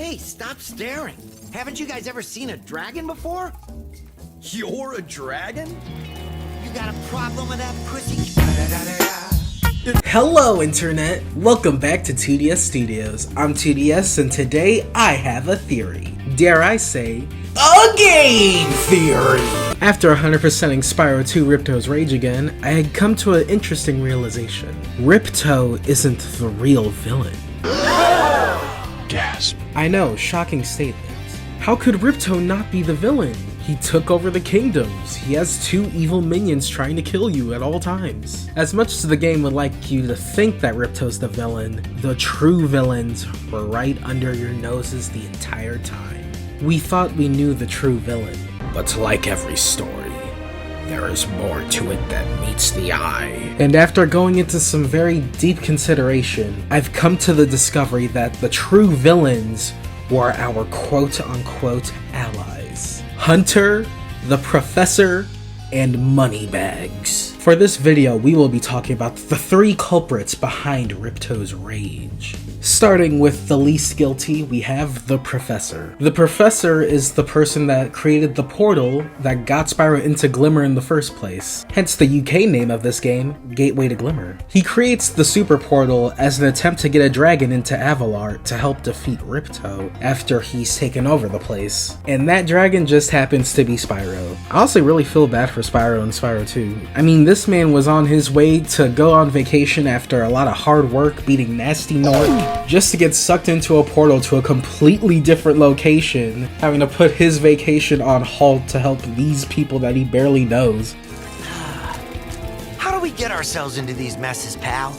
Hey, stop staring. Haven't you guys ever seen a dragon before? You're a dragon? You got a problem with that pussy? Hello Internet! Welcome back to 2DS Studios. I'm 2DS and today I have a theory. Dare I say, a game theory! After 100%ing Spyro 2 Ripto's Rage again, I had come to an interesting realization. Ripto isn't the real villain. Gasp. I know, shocking statement. How could Ripto not be the villain? He took over the kingdoms. He has two evil minions trying to kill you at all times. As much as the game would like you to think that Ripto's the villain, the true villains were right under your noses the entire time. We thought we knew the true villain, but like every story, there is more to it than meets the eye. And after going into some very deep consideration, I've come to the discovery that the true villains were our quote-unquote allies. Hunter, the Professor, and Moneybags. For this video, we will be talking about the three culprits behind Ripto's rage. Starting with the least guilty, we have the Professor. The Professor is the person that created the portal that got Spyro into Glimmer in the first place. Hence the UK name of this game, Gateway to Glimmer. He creates the super portal as an attempt to get a dragon into Avalar to help defeat Ripto after he's taken over the place. And that dragon just happens to be Spyro. I also really feel bad for Spyro and Spyro 2. I mean, this man was on his way to go on vacation after a lot of hard work beating Nasty Nork, just to get sucked into a portal to a completely different location, having to put his vacation on halt to help these people that he barely knows. How do we get ourselves into these messes, pal?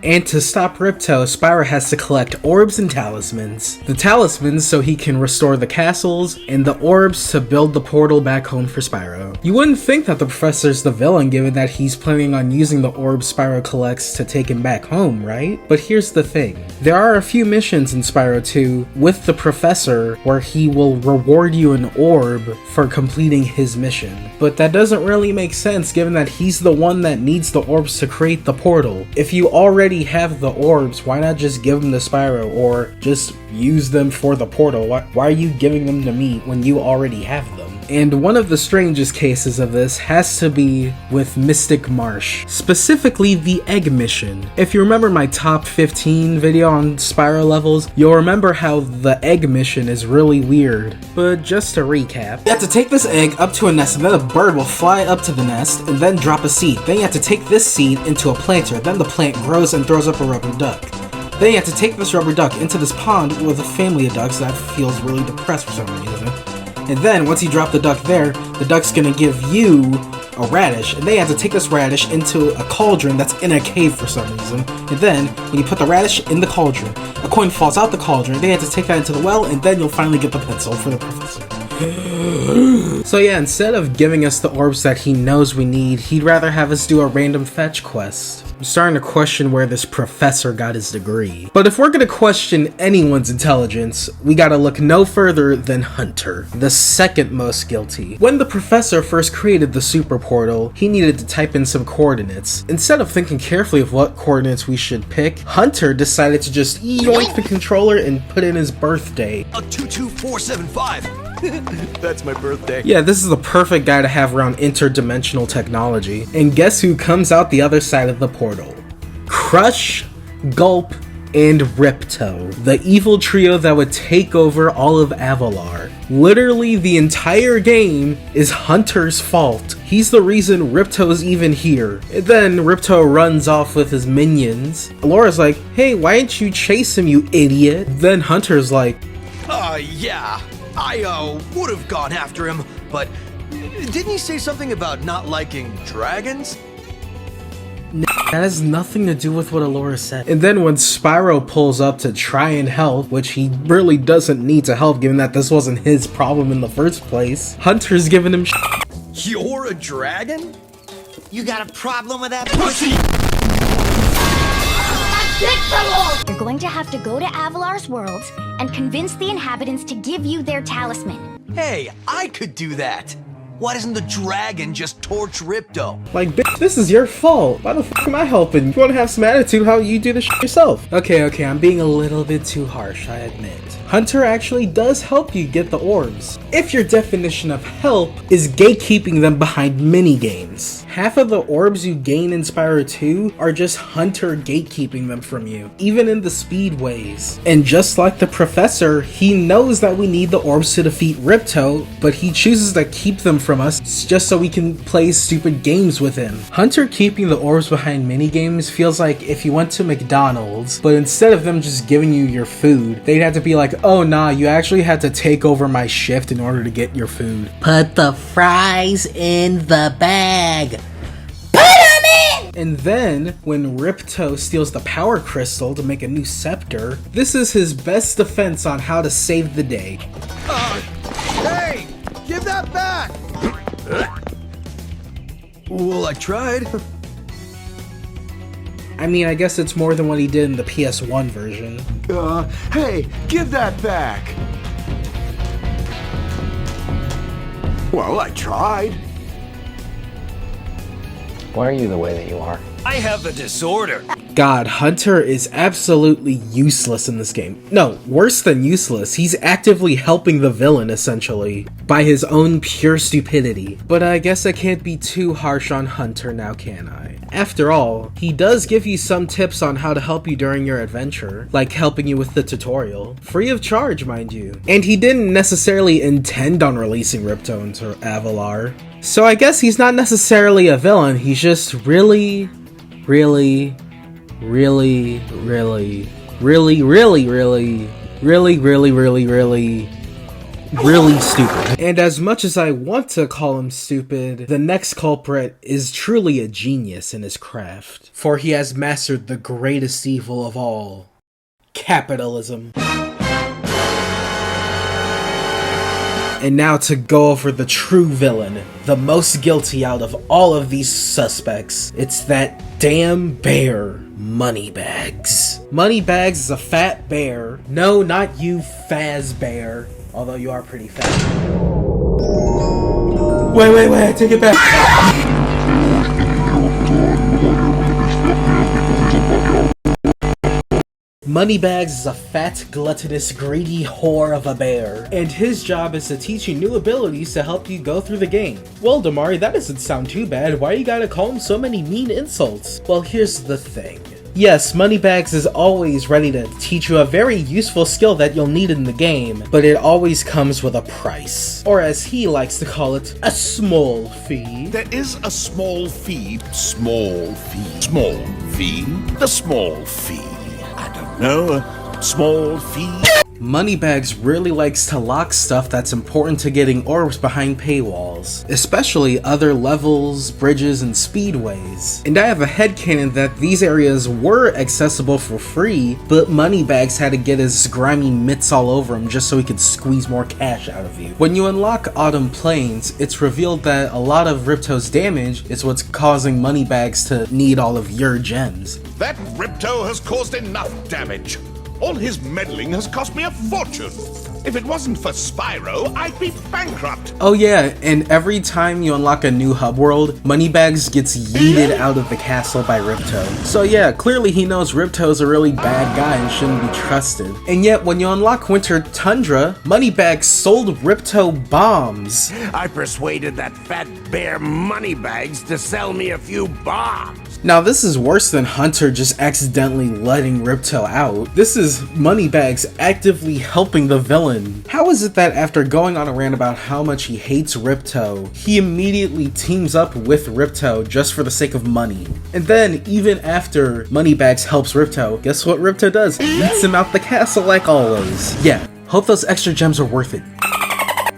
And to stop Ripto, Spyro has to collect orbs and talismans. The talismans so he can restore the castles, and the orbs to build the portal back home for Spyro. You wouldn't think that the Professor's the villain given that he's planning on using the orbs Spyro collects to take him back home, right? But here's the thing. There are a few missions in Spyro 2 with the Professor where he will reward you an orb for completing his mission. But that doesn't really make sense given that he's the one that needs the orbs to create the portal. If you already have the orbs, why not just give them to Spyro or just use them for the portal? Why are you giving them to me when you already have them? And one of the strangest cases of this has to be with Mystic Marsh, specifically the Egg Mission. If you remember my top 15 video on Spyro levels, you'll remember how the Egg Mission is really weird. But just to recap, you have to take this egg up to a nest and then a bird will fly up to the nest and then drop a seed. Then you have to take this seed into a planter, then the plant grows and throws up a rubber duck. Then you have to take this rubber duck into this pond with a family of ducks that feels really depressed for some reason. And then, once you drop the duck there, the duck's gonna give you a radish, and then you have to take this radish into a cauldron that's in a cave for some reason. And then, when you put the radish in the cauldron, a coin falls out the cauldron, then you have to take that into the well, and then you'll finally get the pencil for the Professor. So yeah, instead of giving us the orbs that he knows we need, he'd rather have us do a random fetch quest. I'm starting to question where this Professor got his degree. But if we're gonna question anyone's intelligence, we gotta look no further than Hunter, the second most guilty. When the Professor first created the super portal, he needed to type in some coordinates. Instead of thinking carefully of what coordinates we should pick, Hunter decided to just yoink the controller and put in his birthday. 22475. That's my birthday. Yeah, this is the perfect guy to have around interdimensional technology. And guess who comes out the other side of the portal? Crush, Gulp, and Ripto, the evil trio that would take over all of Avalar. Literally the entire game is Hunter's fault. He's the reason Ripto's even here. And then Ripto runs off with his minions. Laura's like, hey, why didn't you chase him, you idiot? Then Hunter's like, Yeah. I would have gone after him, but didn't he say something about not liking dragons? that has nothing to do with what Alora said. And then when Spyro pulls up to try and help, which he really doesn't need to help given that this wasn't his problem in the first place, Hunter's giving him You're a dragon? You got a problem with that pussy? You're going to have to go to Avalar's worlds and convince the inhabitants to give you their talisman. Hey, I could do that. Why doesn't the dragon just torch Ripto? Like, bitch, this is your fault. Why the fuck am I helping? You wanna have some attitude, how you do this shit yourself? Okay, I'm being a little bit too harsh, I admit. Hunter actually does help you get the orbs, if your definition of help is gatekeeping them behind minigames. Half of the orbs you gain in Spyro 2 are just Hunter gatekeeping them from you, even in the speedways. And just like the professor, he knows that we need the orbs to defeat Ripto, but he chooses to keep them from us just so we can play stupid games with him. Hunter keeping the orbs behind minigames feels like if you went to McDonald's, but instead of them just giving you your food, they'd have to be like, oh nah, you actually had to take over my shift in order to get your food. Put the fries in the bag. Put them in! And then, when Ripto steals the power crystal to make a new scepter, this is his best defense on how to save the day. Hey! Give that back! Well, I tried. I mean, I guess it's more than what he did in the PS1 version. Hey, give that back! Well, I tried. Why are you the way that you are? I have a disorder. God, Hunter is absolutely useless in this game. No, worse than useless, he's actively helping the villain, essentially, by his own pure stupidity. But I guess I can't be too harsh on Hunter now, can I? After all, he does give you some tips on how to help you during your adventure, like helping you with the tutorial. Free of charge, mind you. And he didn't necessarily intend on releasing Ripto into Avalar. So I guess he's not necessarily a villain, he's just really stupid. And as much as I want to call him stupid, the next culprit is truly a genius in his craft. For he has mastered the greatest evil of all, capitalism. And now to go over the true villain, the most guilty out of all of these suspects. It's that damn bear, Moneybags. Moneybags is a fat bear. No, not you, Faz Bear. Although you are pretty fat. Wait, I take it back. Moneybags is a fat, gluttonous, greedy whore of a bear, and his job is to teach you new abilities to help you go through the game. Well, Damari, that doesn't sound too bad. Why you gotta call him so many mean insults? Well, here's the thing. Yes, Moneybags is always ready to teach you a very useful skill that you'll need in the game, but it always comes with a price. Or as he likes to call it, a small fee. There is a small fee. Small fee. Small fee. The small fee. I don't know. A small fee. Moneybags really likes to lock stuff that's important to getting orbs behind paywalls, especially other levels, bridges, and speedways. And I have a headcanon that these areas were accessible for free, but Moneybags had to get his grimy mitts all over him just so he could squeeze more cash out of you. When you unlock Autumn Plains, it's revealed that a lot of Ripto's damage is what's causing Moneybags to need all of your gems. That Ripto has caused enough damage. All his meddling has cost me a fortune. If it wasn't for Spyro, I'd be bankrupt. Oh yeah, and every time you unlock a new hub world, Moneybags gets yeeted out of the castle by Ripto. So yeah, clearly he knows Ripto's a really bad guy and shouldn't be trusted. And yet, when you unlock Winter Tundra, Moneybags sold Ripto bombs. I persuaded that fat bear Moneybags to sell me a few bombs. Now this is worse than Hunter just accidentally letting Ripto out. This is Moneybags actively helping the villain. How is it that after going on a rant about how much he hates Ripto, he immediately teams up with Ripto just for the sake of money? And then, even after Moneybags helps Ripto, guess what Ripto does? Eats him out the castle like always. Yeah, hope those extra gems are worth it.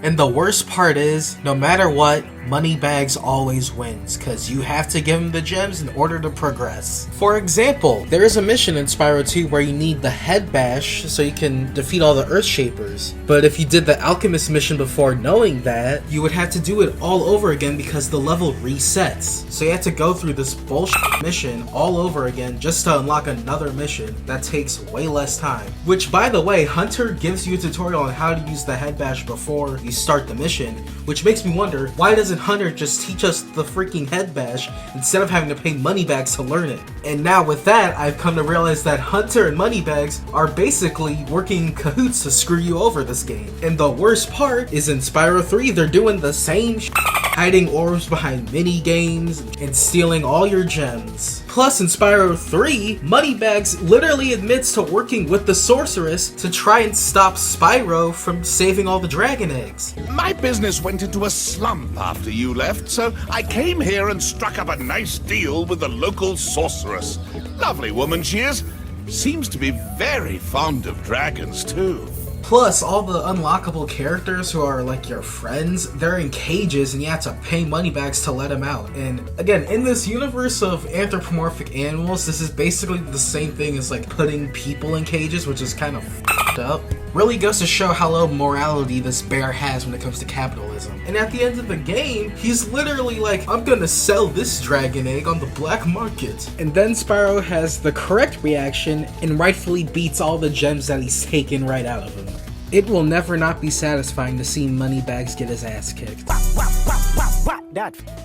And the worst part is, no matter what, Moneybags always wins, cause you have to give him the gems in order to progress. For example, there is a mission in Spyro 2 where you need the head bash so you can defeat all the Earth Shapers. But if you did the Alchemist mission before knowing that, you would have to do it all over again because the level resets. So you have to go through this bullshit mission all over again just to unlock another mission that takes way less time. Which, by the way, Hunter gives you a tutorial on how to use the head bash before you start the mission, which makes me wonder, why doesn't and Hunter just teach us the freaking head bash instead of having to pay Moneybags to learn it. And now with that, I've come to realize that Hunter and Moneybags are basically working in cahoots to screw you over this game. And the worst part is in Spyro 3, they're doing the same hiding orbs behind mini games and stealing all your gems. Plus, in Spyro 3, Moneybags literally admits to working with the sorceress to try and stop Spyro from saving all the dragon eggs. My business went into a slump after you left, so I came here and struck up a nice deal with the local sorceress. Lovely woman she is. Seems to be very fond of dragons, too. Plus, all the unlockable characters who are like your friends, they're in cages and you have to pay Moneybags to let them out. And again, in this universe of anthropomorphic animals, this is basically the same thing as like putting people in cages, which is kind of f***ed up. Really goes to show how low morality this bear has when it comes to capitalism. And at the end of the game, he's literally like, I'm gonna sell this dragon egg on the black market. And then Spyro has the correct reaction and rightfully beats all the gems that he's taken right out of him. It will never not be satisfying to see Moneybags get his ass kicked.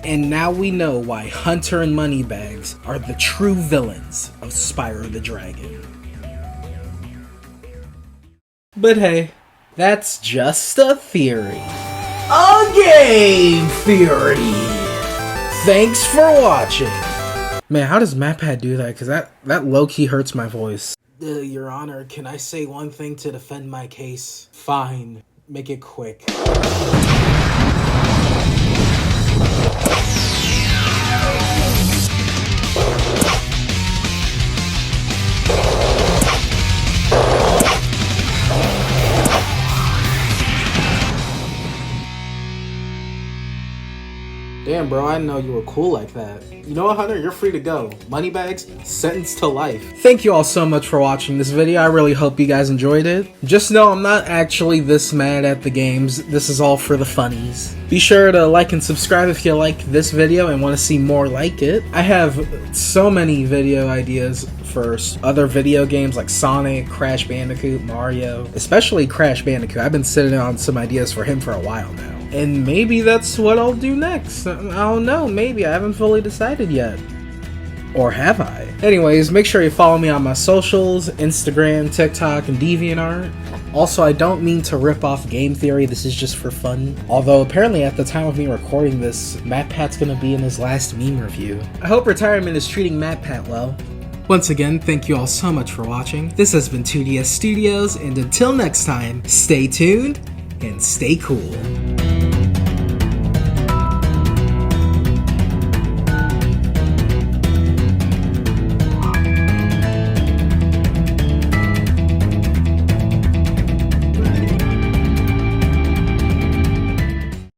And now we know why Hunter and Moneybags are the true villains of Spyro the Dragon. But hey, that's just a theory. A game theory! Thanks for watching! Man, how does MatPat do that? Cause that low-key hurts my voice. Your Honor, can I say one thing to defend my case? Fine. Make it quick. Damn, bro, I didn't know you were cool like that. You know what, Hunter? You're free to go. Moneybags, sentenced to life. Thank you all so much for watching this video. I really hope you guys enjoyed it. Just know I'm not actually this mad at the games. This is all for the funnies. Be sure to like and subscribe if you like this video and want to see more like it. I have so many video ideas for other video games like Sonic, Crash Bandicoot, Mario, especially Crash Bandicoot. I've been sitting on some ideas for him for a while now. And maybe that's what I'll do next. I don't know, maybe. I haven't fully decided yet. Or have I? Anyways, make sure you follow me on my socials, Instagram, TikTok, and DeviantArt. Also, I don't mean to rip off game theory, this is just for fun. Although, apparently at the time of me recording this, MatPat's gonna be in his last meme review. I hope retirement is treating MatPat well. Once again, thank you all so much for watching. This has been 2DS Studios, and until next time, stay tuned and stay cool.